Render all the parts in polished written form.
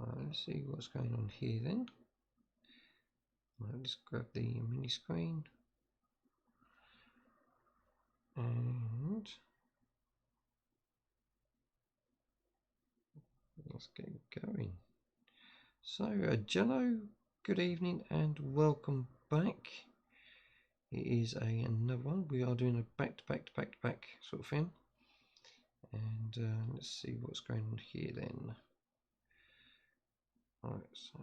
Let's see what's going on here then. I'll just grab the mini screen and let's get going. So, Jello, good evening and welcome back. It is another one. We are doing a back to back sort of thing. And let's see what's going on here then. Alright, so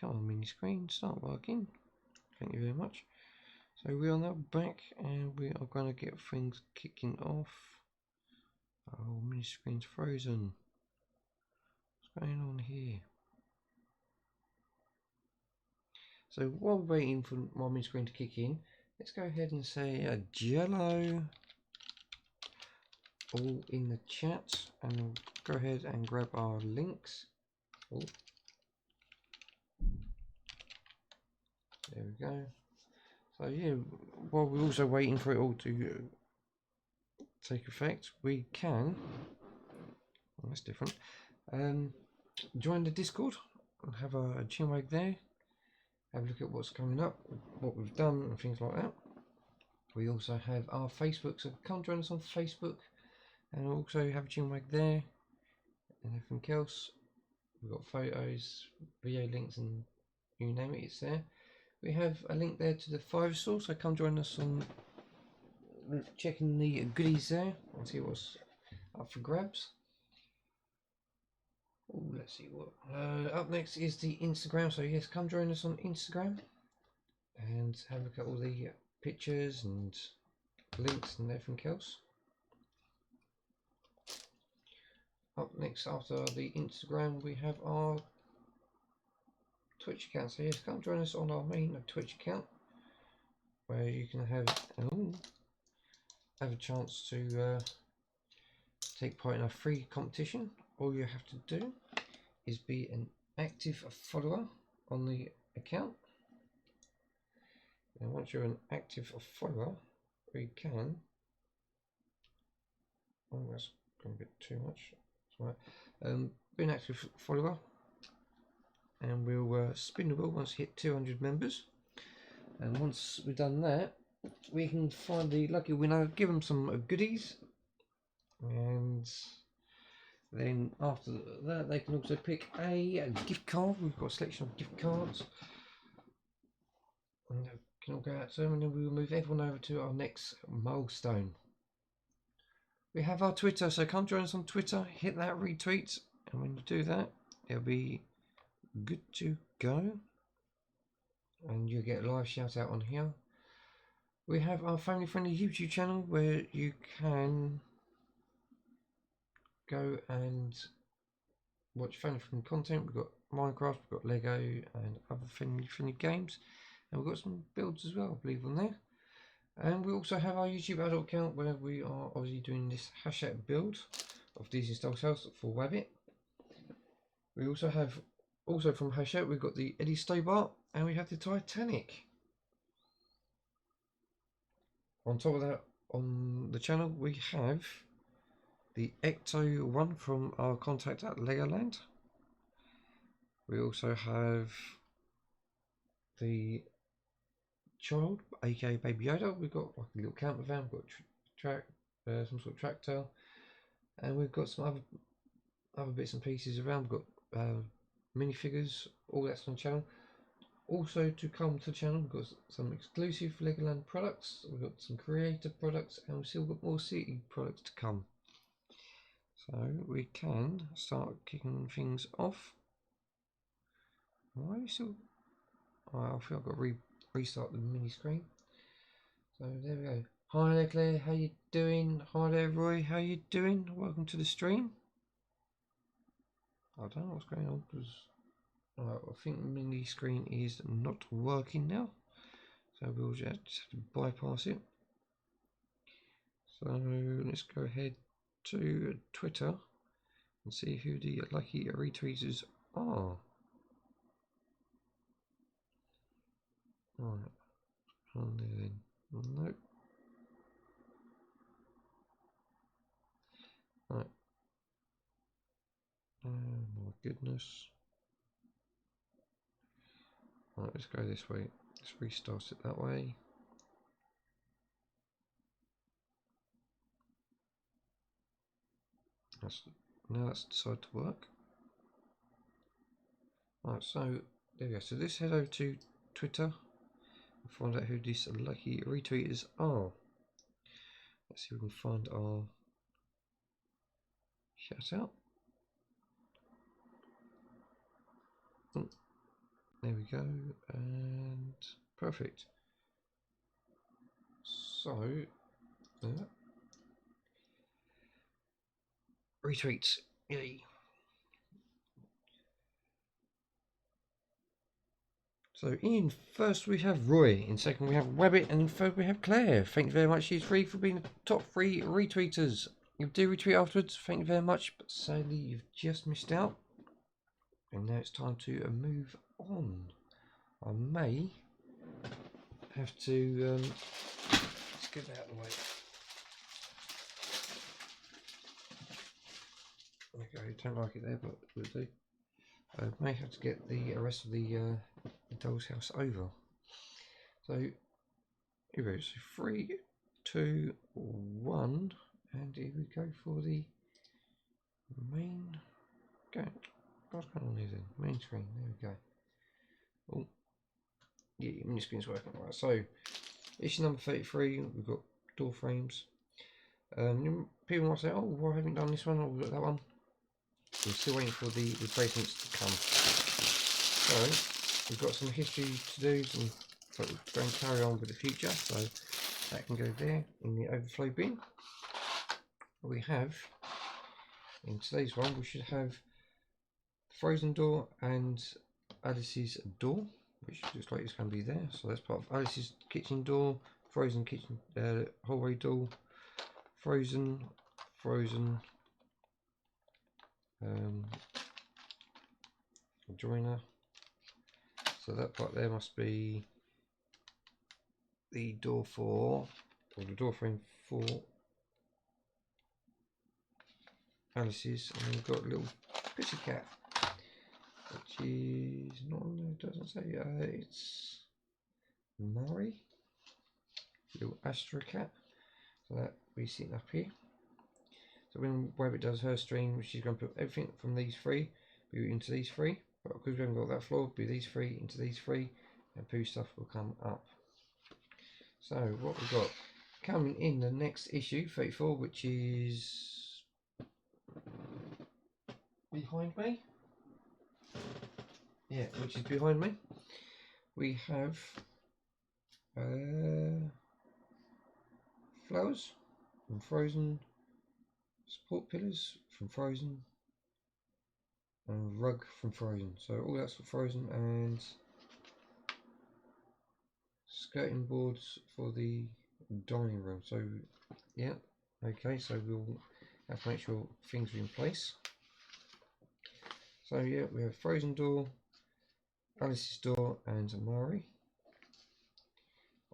come on, mini screen, start working. Thank you very much. So we are now back and we are going to get things kicking off. Oh, mini screen's frozen. What's going on here? So while we're waiting for my mini screen to kick in, let's go ahead and say Jello all in the chat, and we'll go ahead and grab our links. Oh. There we go. So yeah, while we're also waiting for it all to take effect, we can, well, that's different, join the Discord and have a chinwag there, have a look at what's coming up, what we've done and things like that. We also have our Facebook, so come join us on Facebook and also have a chinwag there and everything else. We've got photos, video links, and you name it, it's there. We have a link there to the Fiverr store, so come join us on checking the goodies there and see what's up for grabs. Ooh, let's see what up next is the Instagram, so yes, come join us on Instagram and have a look at all the pictures and links and everything else. Up next after the Instagram we have our Twitch account, so yes, come join us on our main Twitch account where you can have a chance to take part in a free competition. All you have to do is be an active follower on the account, and once you're an active follower we can, oh that's going a bit too much, that's right. Be an active follower and we'll spin the wheel once we hit 200 members, and once we've done that we can find the lucky winner, give them some goodies, and then after that they can also pick a gift card. We've got a selection of gift cards and they can all go out to them, and then we will move everyone over to our next milestone. We have our Twitter, so come join us on Twitter, hit that retweet, and when you do that it'll be good to go and you'll get a live shout out on here. We have our family friendly YouTube channel where you can go and watch family friendly content. We've got Minecraft, we've got Lego and other family friendly games, and we've got some builds as well, I believe, on there. And we also have our YouTube adult account where we are obviously doing this Hachette build of Disney Style House for Wabbit. We also have, also from Hachette, we've got the Eddie Stobart and we have the Titanic. On top of that, on the channel we have the Ecto one from our contact at Legoland. We also have the child, aka Baby Yoda. We've got like a little camper van, we've got some sort of tractor, and we've got some other bits and pieces around. We've got minifigures, all that's on the channel. Also to come to the channel, we've got some exclusive Legoland products, we've got some creative products, and we've still got more city products to come. So we can start kicking things off. Why are you still? Oh, I feel I've got to restart the mini screen. So there we go. Hi there Claire, how you doing? Hi there Roy, how you doing? Welcome to the stream. I don't know what's going on because I think the mini screen is not working now, so we'll just have to bypass it. So let's go ahead to Twitter and see who the lucky retweeters are. Right, on there then. Nope. Right. Oh my goodness. Right, let's go this way. Let's restart it that way. Now that's decided to work. Right, so there we go. So let's head over to Twitter and find out who these lucky retweeters are. Let's see if we can find our shout out. Oh, there we go, and perfect. So retweets, yay. So in first we have Roy, in second we have Webbit, and in third we have Claire. Thank you very much, these three, for being the top 3 retweeters. You do retweet afterwards, thank you very much, but sadly you've just missed out. And now it's time to move on. I may have to let's get that out of the way. Okay, don't like it there, but we'll do. I may have to get the rest of the doll's house over. So here we go. So 3, 2, 1, and here we go for the main. What's going on here then? Main screen. There we go. Oh, yeah, mini screen's working. Right. So issue number 33. We've got door frames. People might say, "Oh, why haven't you done this one? Or we've got that one." We're still waiting for the replacements to come. So we've got some history to do, but we're going to carry on with the future. So that can go there in the overflow bin. We have in today's one, we should have Frozen door and Alice's door, which looks like it's going to be there. So that's part of Alice's kitchen door, Frozen kitchen hallway door, Frozen. Joiner. So that part there must be the door for, or the door frame for Alice's, and we've got a little pussycat, which is not on there, it doesn't say. It's Murray, little Astro cat. So that will be sitting up here. So when Webbit does her stream, she's going to put everything from these 3 into these 3. But because we haven't got that floor, be these 3 into these 3, and poo stuff will come up. So what we've got coming in the next issue, 34, which is behind me. Yeah, which is behind me. We have flowers from Frozen, support pillars from Frozen, and rug from Frozen. So all that's for Frozen, and skirting boards for the dining room. So yeah, okay, so we'll have to make sure things are in place. So yeah, we have Frozen door, Alice's door, and Amari,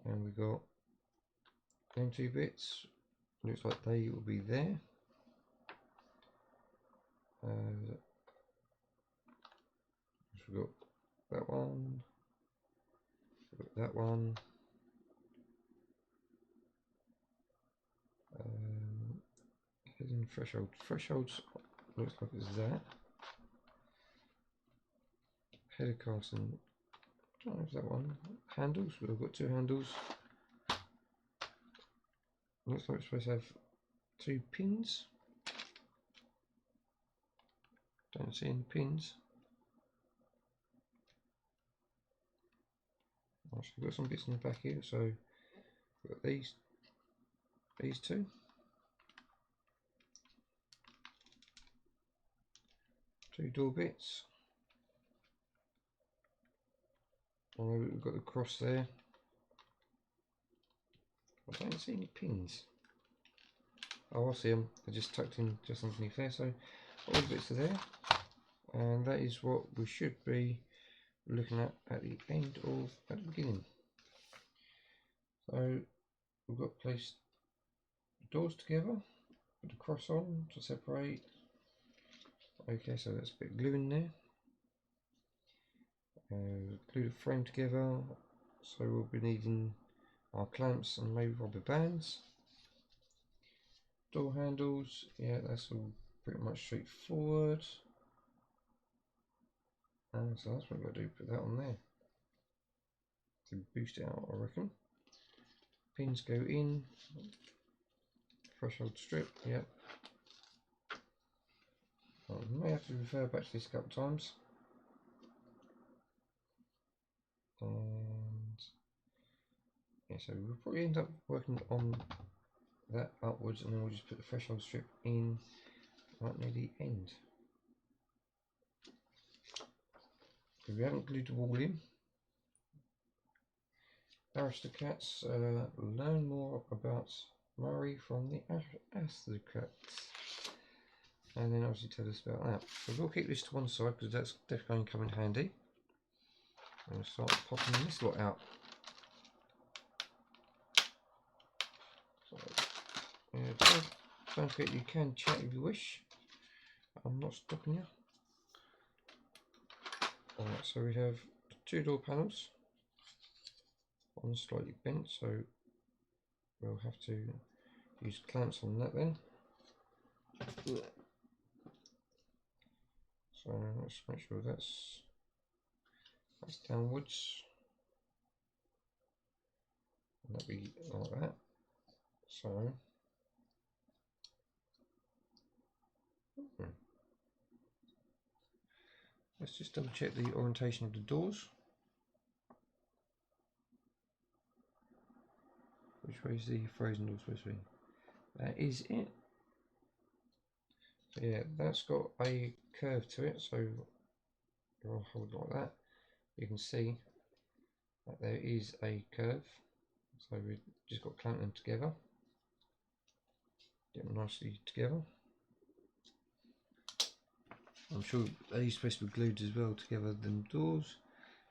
and we've got them 2 bits. Looks like they will be there. We've got that one, we've got that one, hidden thresholds looks like it's that. Header casting, I don't know if that one. Handles, we've got 2 handles. Looks like it's supposed to have 2 pins. Don't see any pins. Actually, we've got some bits in the back here, so we've got these 2. 2 door bits. We've got the cross there. I don't see any pins. Oh, I see them. They're just tucked in just underneath there. So all the bits are there, and that is what we should be looking at the end of at the beginning. So we've got to place the doors together, put the cross on to separate. Okay, so that's a bit of glue in there, glue the frame together, so we'll be needing our clamps and maybe rubber bands. Door handles, yeah, that's all pretty much straightforward. And so that's what we've got to do, put that on there to boost it out, I reckon. Pins go in, threshold strip, yep. I may have to refer back to this a couple of times. And yeah, so we'll probably end up working on that upwards, and then we'll just put the threshold strip in right near the end. Because we haven't glued the wall in. Aristocrats, learn more about Murray from the Aristocrats. And then obviously tell us about that. So we'll keep this to one side because that's definitely going to come in handy. I'm going to start popping this lot out. So, yeah, don't forget you can chat if you wish. I'm not stopping you. Alright, so we have 2 door panels. One slightly bent, so we'll have to use clamps on that then. So let's make sure that's downwards. And that'll be like that. So let's just double check the orientation of the doors. Which way is the frozen door supposed to be? That is it. So yeah, that's got a curve to it, so I'll hold it like that. You can see that there is a curve. So we've just got to clamp them together. Get them nicely together. I'm sure they're supposed to be glued as well together than doors.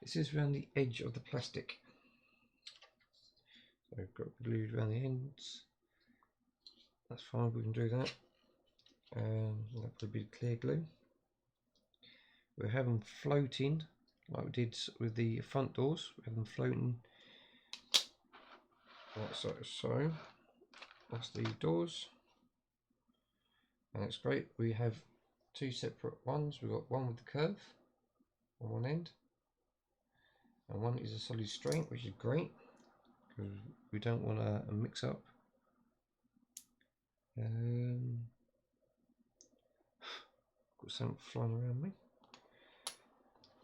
It says around the edge of the plastic. So we've got glued around the ends. That's fine, we can do that. That would be clear glue. We'll have them floating like we did with the front doors. We have them floating like so. So that's the doors, and it's great. We have 2 separate ones. We've got one with the curve on one end, and one is a solid straight, which is great because we don't want a mix up. Got something flying around me.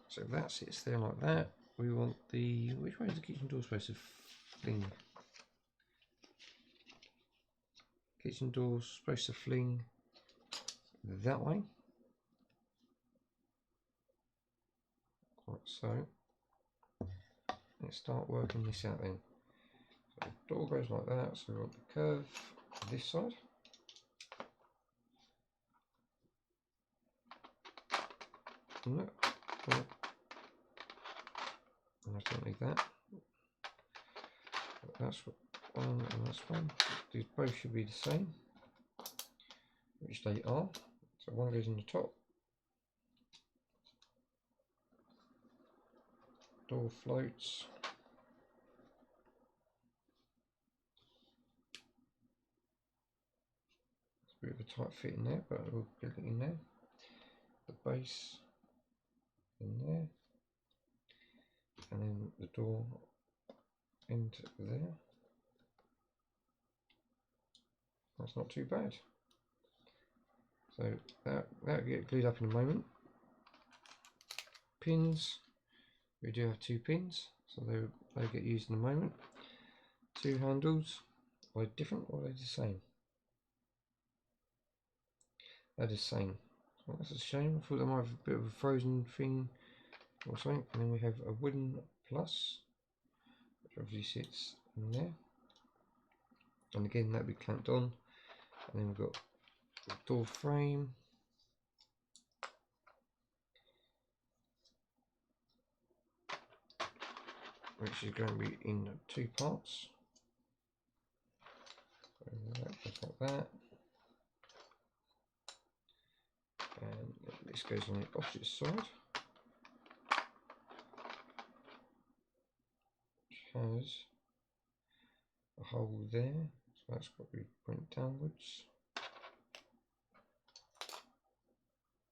So that sits there like that. We want the, which way is the kitchen door supposed to fling? Kitchen door supposed to fling that way. Like so. Let's start working this out then. So the door goes like that, so we've got the curve this side. No, no. And I don't need that. But that's one and that's one. These both should be the same, which they are. So one goes in the top. Door floats. It's a bit of a tight fit in there, but we'll get it in there. The base in there, and then the door into there. That's not too bad. So that'll get glued up in a moment. Pins, we do have 2 pins, so they get used in a moment. 2 handles, are they different or are they the same? They're the same. So that's a shame. I thought they might have a bit of a frozen thing or something. And then we have a wooden plus, which obviously sits in there. And again, that'll be clamped on. And then we've got the door frame. Which is going to be in 2 parts. So that goes like that. And this goes on the opposite side. is a hole there, so that's got to be pointed downwards.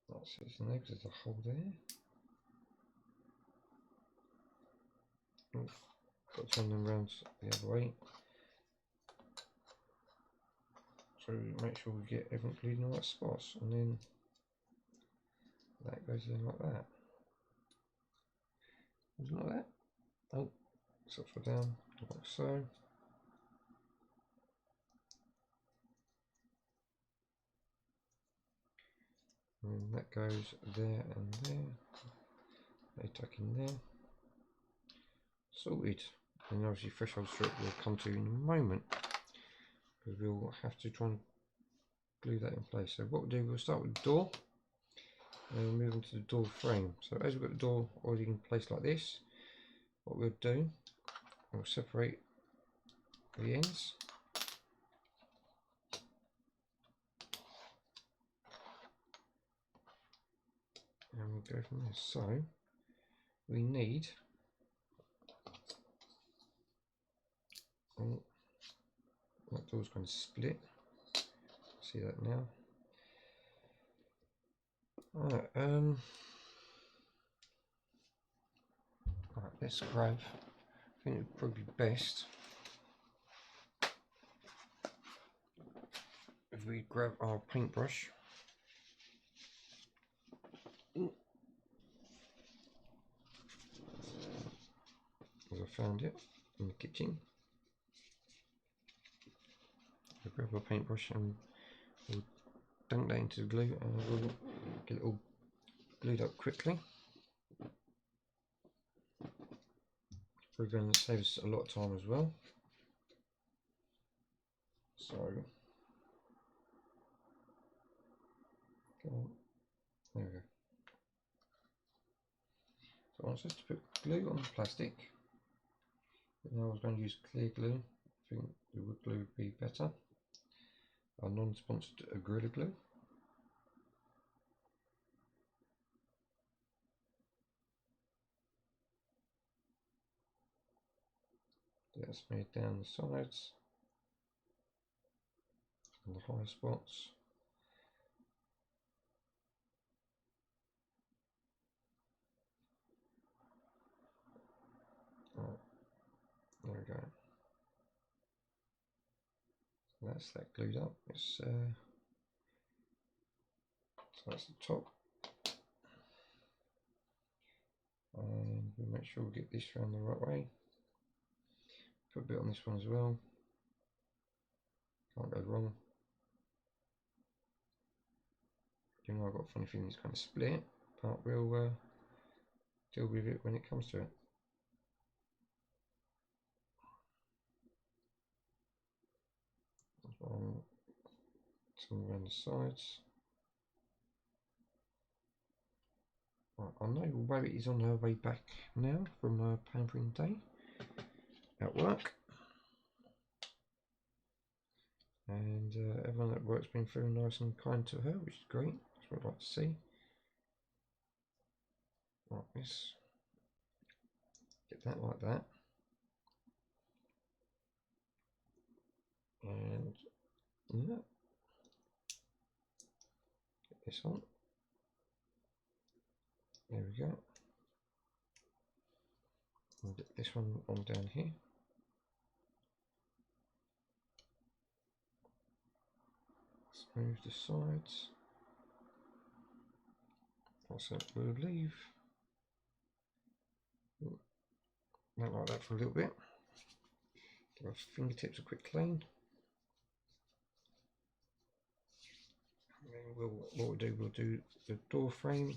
That sits in there because there's a hole there. Oh, got to turn them around the other way. So make sure we get everything glued in the right spots, and then that goes in like that. Like that. Oh, it's upside down, like so. And that goes there and there. They tuck in there. Sorted. And obviously threshold strip we'll come to in a moment, because we'll have to try and glue that in place. So what we'll do, we'll start with the door and we'll move on to the door frame. So as we've got the door already in place like this, what we'll do, we'll separate the ends. And we'll go from there. So we need, oh, that door's going to split. See that now. Alright, let's grab, I think it would probably be best if we grab our paintbrush. As I found it in the kitchen. We'll grab our paintbrush and we'll dunk that into the glue, and we'll get it all glued up quickly. We're going to save us a lot of time as well. So, there we go. So I want us to put glue on the plastic. But now I was going to use clear glue. I think the wood glue would be better. Our non-sponsored Gorilla Glue. Get smeared down the sides and the high spots. Right, there we go. So that's that glued up. It's so that's the top, and we'll make sure we get this round the right way. Put a bit on this one as well. Can't go wrong. You know, I've got a funny feeling it's going to split, but we'll deal with it when it comes to it. Some around the sides. Right, I know Rabbit is on her way back now from her pampering day at work, and everyone at work's been very nice and kind to her, which is great. That's what I'd like to see. Like this, get that like that, and yeah, get this on. There we go. And get this one on down here. Smooth the sides. Also, we'll leave that like that for a little bit. Give our fingertips a quick clean. And then what we'll do, we'll do the door frame.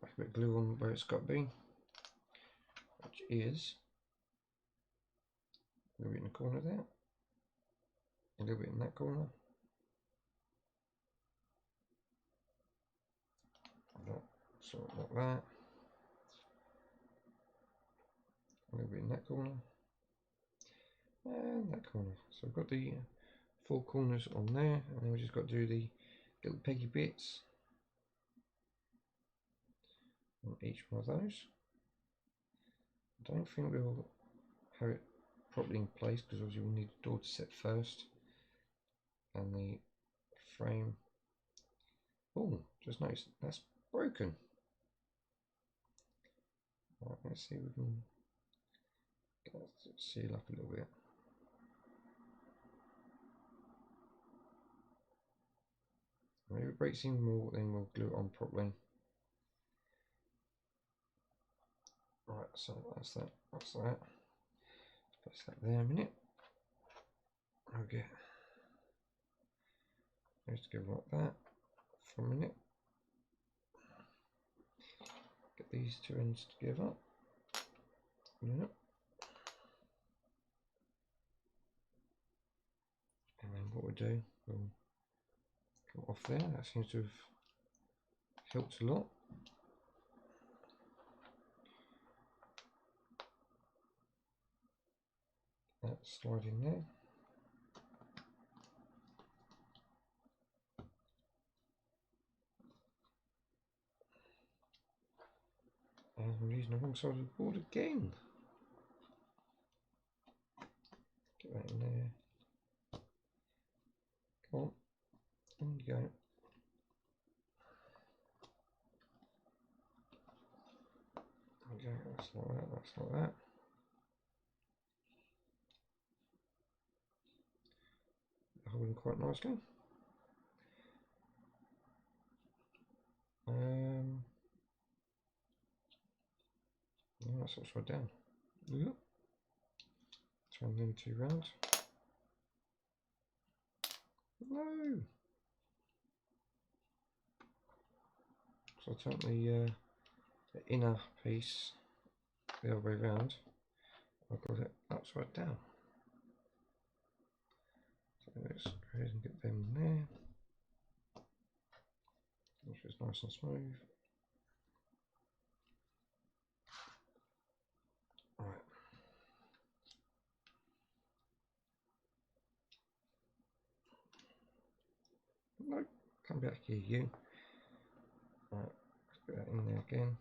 Back a bit of glue on where it's got to be, which is a little bit in the corner there, a little bit in that corner, sort of like that, a little bit in that corner, and that corner. So we've got the four corners on there, and then we've just got to do the little peggy bits on each one of those. I don't think we'll have it properly in place, because obviously we'll need the door to set first and the frame. Oh, just noticed that's broken. Right, let's see if we can get that to seal up a little bit. If it breaks even more, then we'll glue it on properly. Right, so that's that. That's that. Place that there a minute. Okay. Just go like that for a minute. Get these two ends together. Yep. And then what we'll do, we'll come off there. That seems to have helped a lot. That slide in there. And I'm using the wrong side of the board again. Get that in there. Come on. In you go. Okay, that's like that, that's like that. Holding quite nicely. Yeah, that's upside down. Yep. Turn them two round. No! So I turn the inner piece the other way round. I've got it upside down. So let's go ahead and get them there. Make sure it's nice and smooth. Right. Nope, come back here, you. Right, let's get that in there again.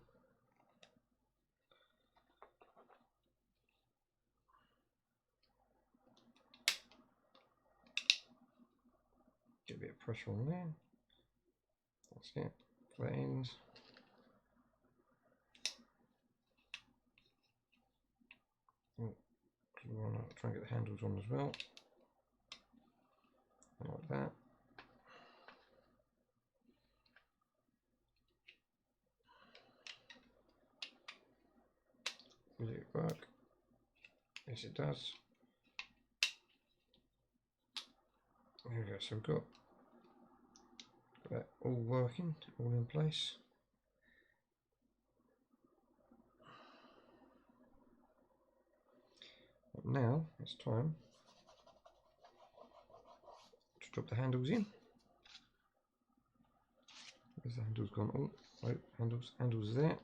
Get a bit of pressure on there. That's it, for that end. Oh, we want to try and get the handles on as well. Like that. Will it work? Yes, it does. There we go, so we've got that all working, all in place. But now it's time to drop the handles in. Where's the handles gone? Oh, no, handles there.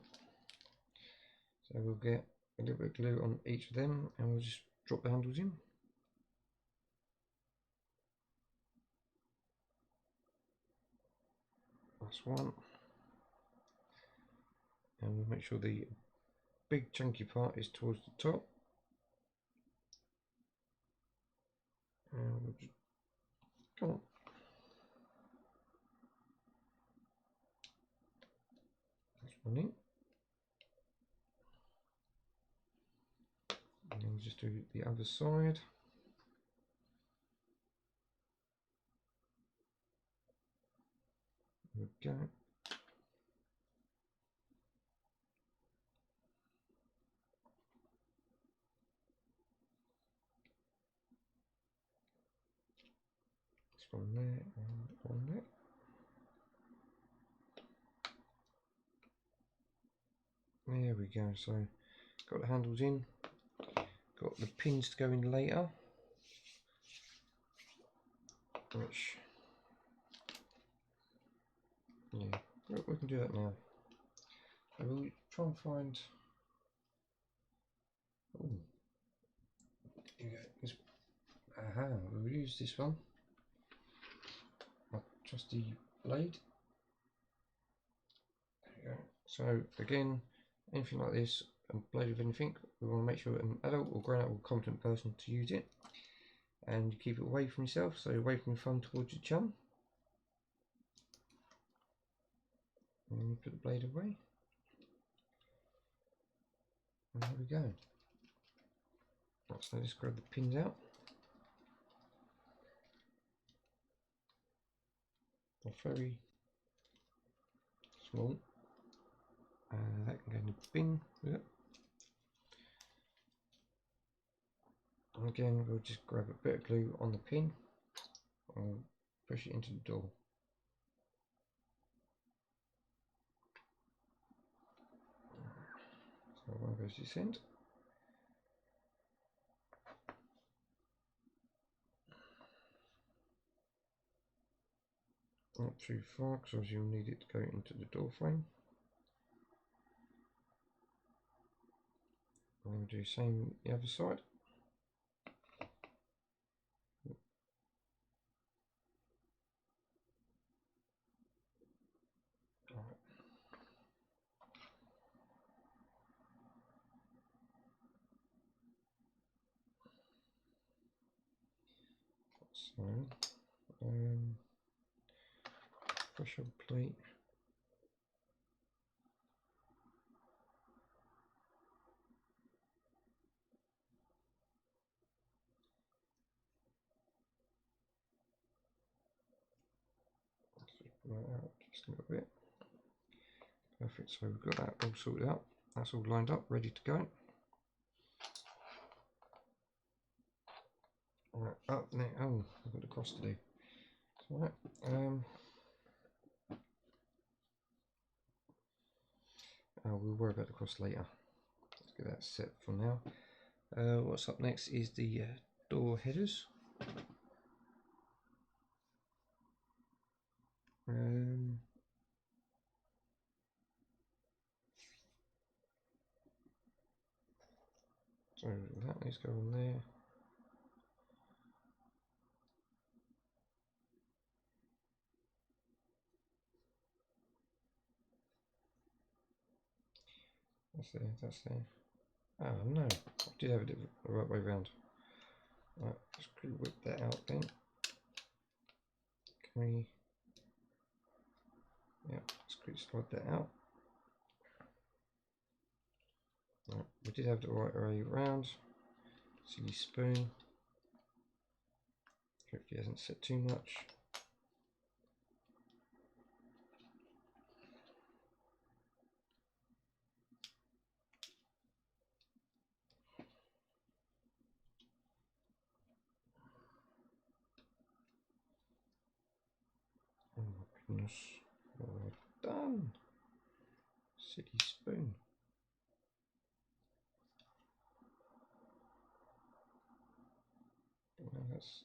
So we'll get a little bit of glue on each of them and we'll just drop the handles in. That's one. And we'll make sure the big chunky part is towards the top. And we'll just, come on. That's one in. And then we'll just do the other side. There we go. This one there and one there. There we go. So got the handles in, got the pins to go in later, which, yeah, we can do that now. So we'll try and find, oh, here we go. Aha, we'll use this one, my trusty blade. There we go. So again, anything like this, a blade of anything, we want to make sure an adult or grown-up or competent person to use it, and you keep it away from yourself, so away from your thumb towards your chum, and you put the blade away, and there we go. Right, so just grab the pins out. They're very small. That can go in the bin. Yep. And again, we'll just grab a bit of glue on the pin and push it into the door. So one goes this end. Not too far, because you'll need it to go into the door frame. And then we'll do the same the other side. So, pressure plate. Let's just pull that out just a little bit. Perfect, so we've got that all sorted out. That's all lined up, ready to go. Alright, up there. Oh, I've got the cross to do. Alright, we'll worry about the cross later. Let's get that set for now. What's up next is the door headers. So that needs to go on there. That's there. Oh no, I did have it the right way around. Right, let's whip that out then. Can we? Yeah, let's slide that out. Right, we did have the right way around. Silly spoon. Hopefully it hasn't set too much. Oh my goodness, what have I done? Silly spoon. No, that's...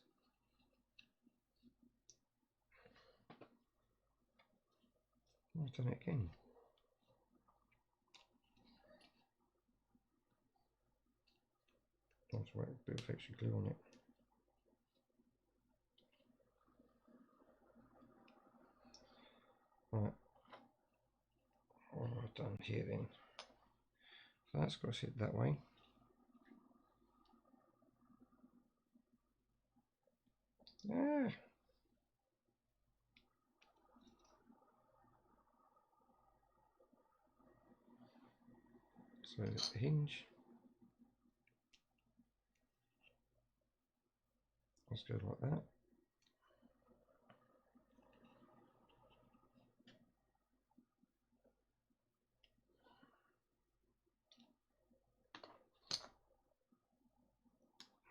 I've done it again. I'll have to write a bit of extra glue on it. Right, what have I done here then? So that's got to sit that way. Ah. So the hinge. Let's go like that.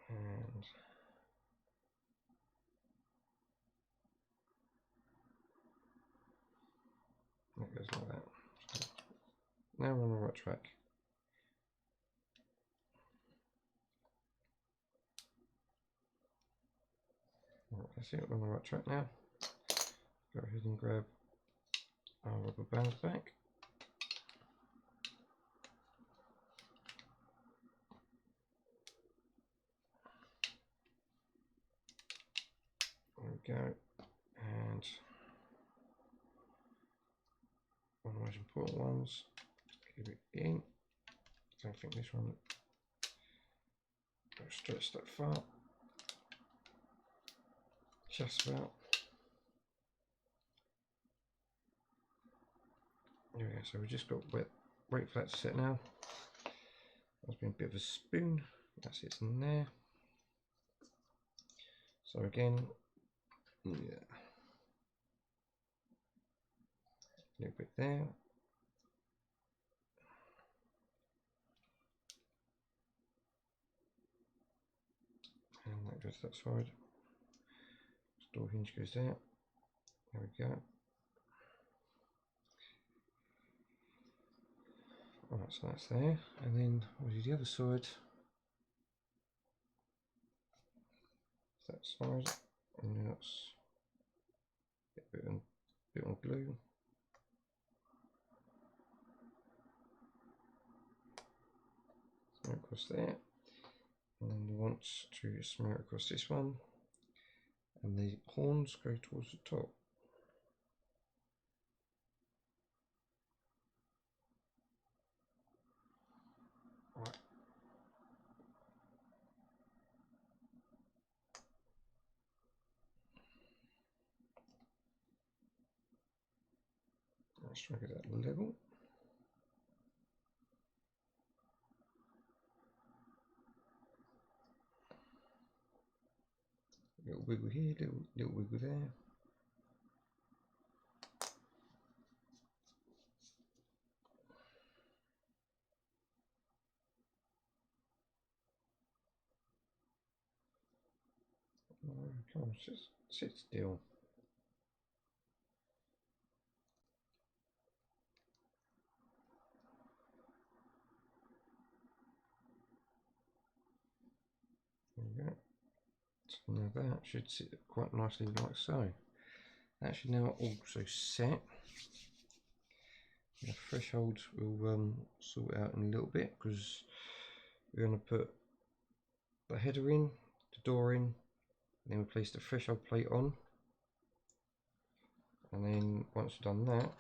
And that goes like that. So now we're on the right track. Right, that's it, we're on the right track now. Go ahead and grab our rubber bands back. There we go. And one of the most important ones, keep it in. don't think this one will stretch that far. Just about. There we go. So we've just got wait for that to set now. That's been a bit of a spoon. That's it in there. So again, yeah, a little bit there. And that goes that side. Door hinge goes there. There we go. Alright, so that's there. And then we'll do the other side. That side. And then that's a bit more glue. Smear across there. And then we want to smear across this one. And the horns go towards the top. Right. Let's try to get that level. Little wiggle here, little wiggle there. Come on, just sit still. There we go. So now that should sit quite nicely like so. That should now also set. The threshold will sort out in a little bit because we're going to put the header in, the door in, then we'll place the threshold plate on, and then once we've done that,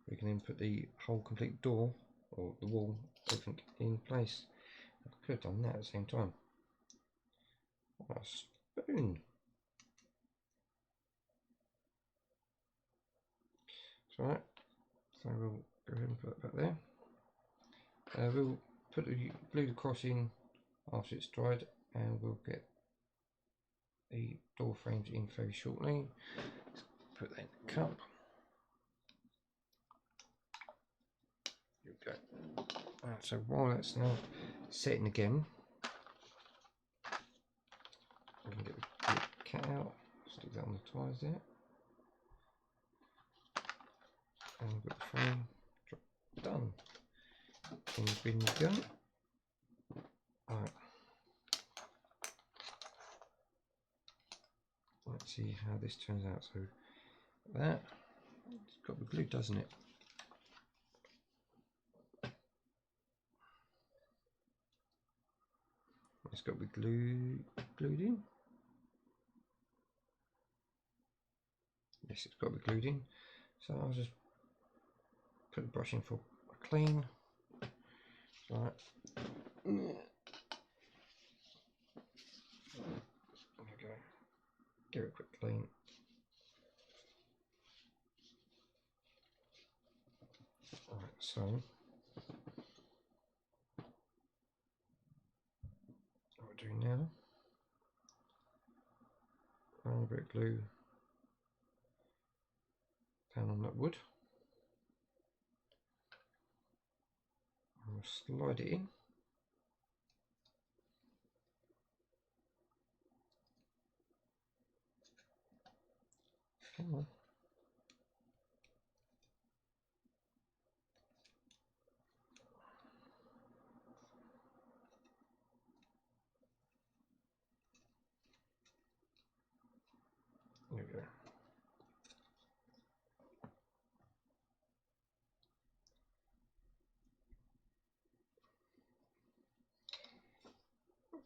we can then put the whole complete door or the wall, everything in place. I could have done that at the same time. What a spoon! That's right. So we'll go ahead and put that back there. We'll glue the cross in after it's dried, and we'll get the door frames in very shortly. Let's put that in the cup. Here we go. Right, so while that's now setting again, we can get the cat out, stick that on the ties there, and we've got the frame done. In the bin we go. Right. Let's see how this turns out. So that it's got the glue, doesn't it? It's got the glue glued in. Yes, it's got the glued in. So I'll just put the brush in for a clean. Right. There we go. Give it a quick clean. Alright, so what we're doing now, run a bit of glue down on that wood. And we'll slide it in. Come on. There we go.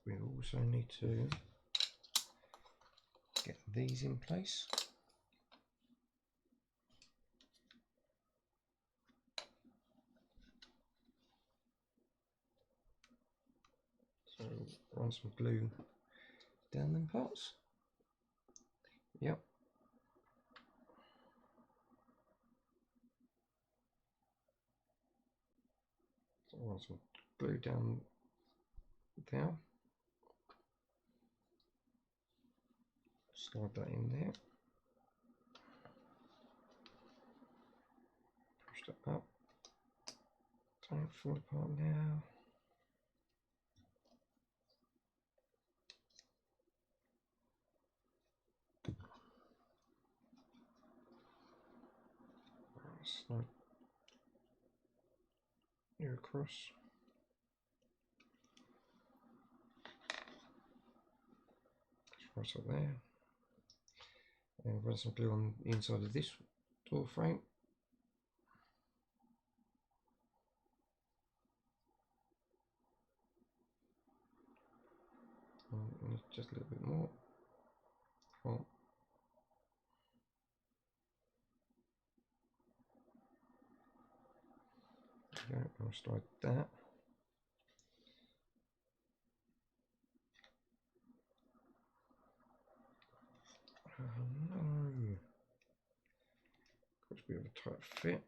We also need to get these in place. run some glue down them parts. Yep. So run some glue down there. Slide that in there. Push that up. Don't fall apart now. Slide you across. Right up there. And run some glue on the inside of this door frame. And just a little bit more. Cool. There we go. I'll slide that. Oh no. Got a bit of a tight fit.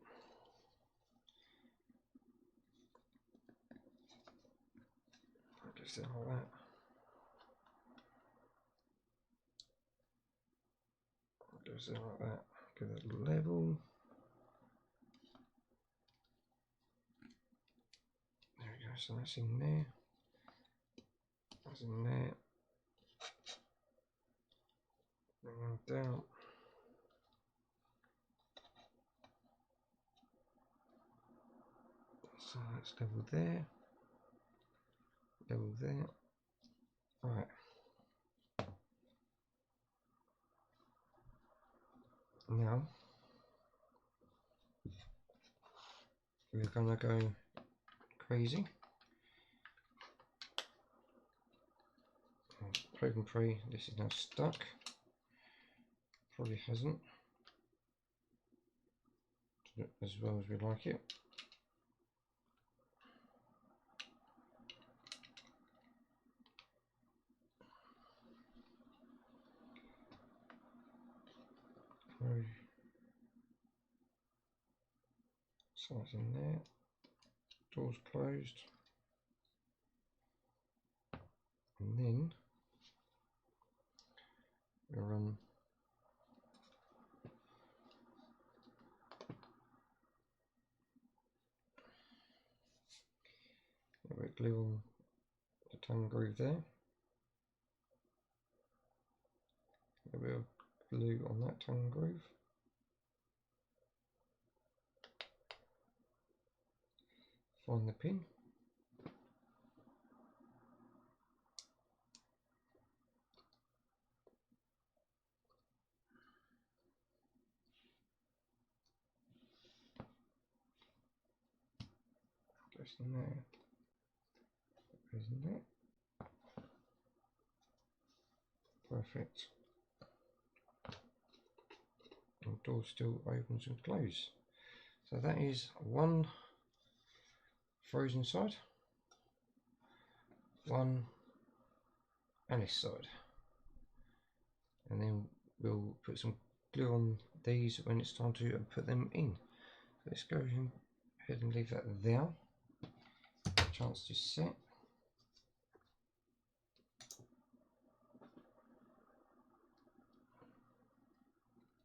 Just like that. Goes in like that. Give it a level. There we go. So that's in there. That's in there. Bring them down. So that's level there. Level there. Right. Now we're gonna go crazy. Hope and pray this is now stuck. Probably hasn't as well as we like it. So it's in there, doors closed, and then we'll run a bit of glue on the tongue groove there, a bit of glue on that tongue groove. Find the pin. Goes in there. Goes in there. Perfect. And the door still opens and closes. So that is one frozen side, one and this side, and then we'll put some glue on these when it's time to put them in. Let's go ahead and leave that there. Chance to set.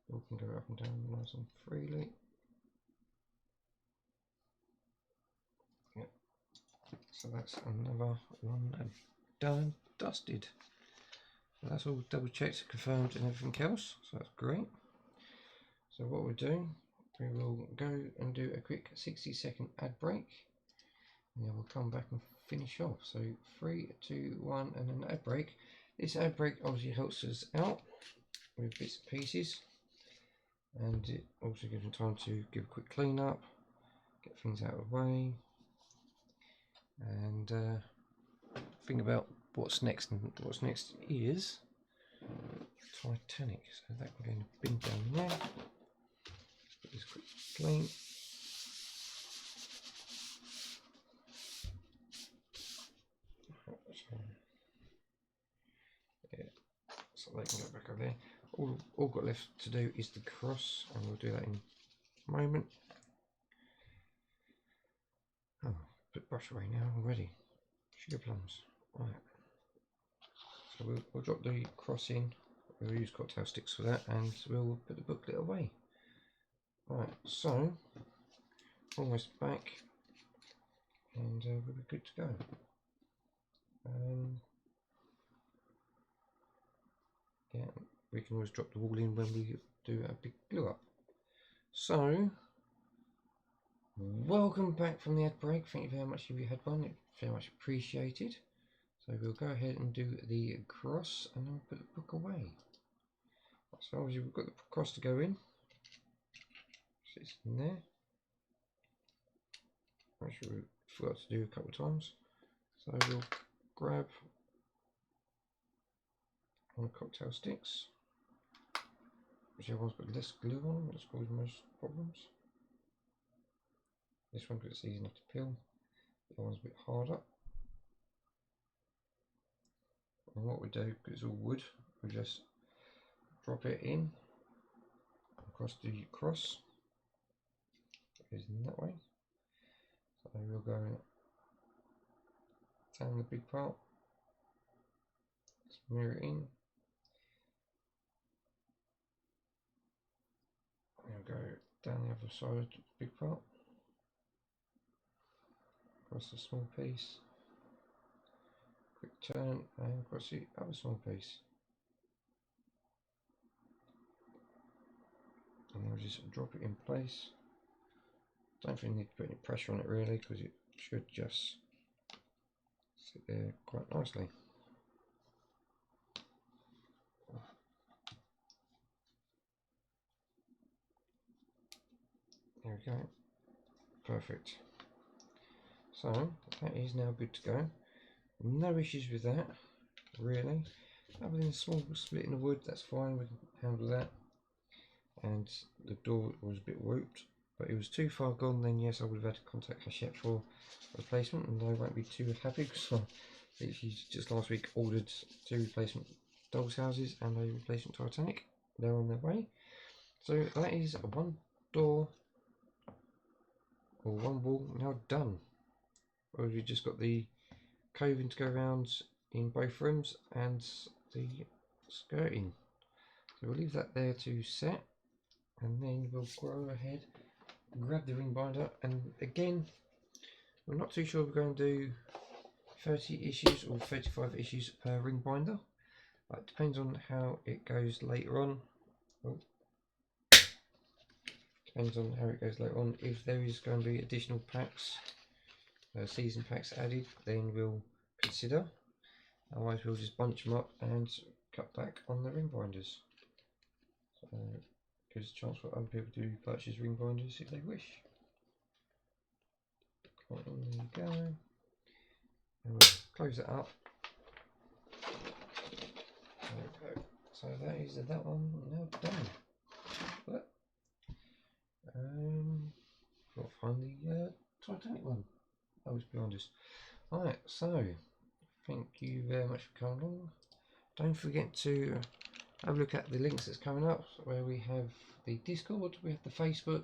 We can go up and down nice and freely. Yep. So that's another one done, dusted. So that's all double checked, confirmed, and everything else. So that's great. So what we'll do, we will go and do a quick 60-second ad break, and then we'll come back and finish off. So 3, 2, 1, and an ad break. This ad break obviously helps us out with bits and pieces, and it also gives them time to give a quick clean up, get things out of the way, and think about what's next. And what's next is Titanic. So that can go in a bin down there. Get this quick clean. So so they can go back over there. All got left to do is the cross, and we'll do that in a moment. Oh, put brush away now already. Sugar plums. Right. So we'll drop the cross in. We'll use cocktail sticks for that, and we'll put the booklet away. Right, so almost back, and we'll be good to go. Yeah, we can always drop the wall in when we do a big glue up. So, welcome back from the ad break. Thank you very much if you had one. It's very much appreciated. So we'll go ahead and do the cross, and then we'll put the book away. So obviously we've got the cross to go in. It's in there. Make sure we forgot to do a couple of times. So we'll grab one of the cocktail sticks. Whichever one's got less glue on them, that's caused most problems. This one because it's easy enough to peel. The other one's a bit harder. And what we do, because it's all wood, we just drop it in across the cross. It goes in that way. So we'll go down the big part. Smear it in. And go down the other side of the big part. Across the small piece. Quick turn and across the other small piece. And then we'll just drop it in place. Don't think you need to put any pressure on it really, because it should just sit there quite nicely. There we go. Perfect. So that is now good to go. No issues with that, really. Other than a small split in the wood, that's fine, we can handle that. And the door was a bit warped, but it was too far gone, then yes, I would have had to contact Hachette for replacement, and I won't be too happy because I literally just last week ordered 2 replacement doll's houses and a replacement Titanic. They're on their way. So that is one door or one wall now done. Well, we've just got the coving to go around in both rooms and the skirting. So we'll leave that there to set, and then we'll go ahead, grab the ring binder, and again, we're not too sure we're going to do 30 issues or 35 issues per ring binder. It depends on how it goes later on. Depends on how it goes later on. If there is going to be additional packs, season packs added, then we'll consider. Otherwise we'll just bunch them up and cut back on the ring binders. So gives a chance for other people to purchase ring binders if they wish. There you go. And we'll close that up. There we go. So that is that one now done. But got to find the Titanic one. That was behind us. Alright, so thank you very much for coming along. Don't forget to have a look at the links that's coming up, where we have the Discord, we have the Facebook,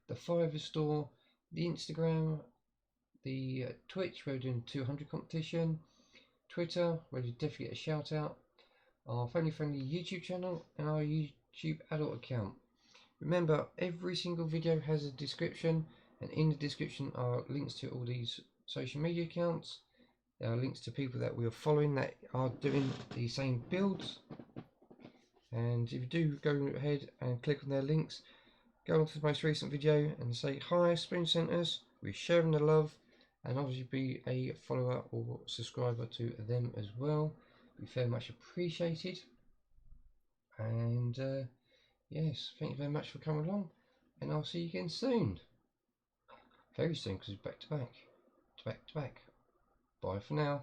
the Fiverr store, the Instagram, the Twitch where we're doing 200 competition, Twitter where you definitely get a shout out, our family friendly YouTube channel, and our YouTube adult account. Remember, every single video has a description, and in the description are links to all these social media accounts. There are links to people that we are following that are doing the same builds, and if you do go ahead and click on their links, go on to the most recent video and say hi Spoon Centers, we're sharing the love, and obviously be a follower or subscriber to them as well. Be very much appreciated. And yes, thank you very much for coming along, and I'll see you again soon. Very soon, because it's back to back. Back to back. Bye for now.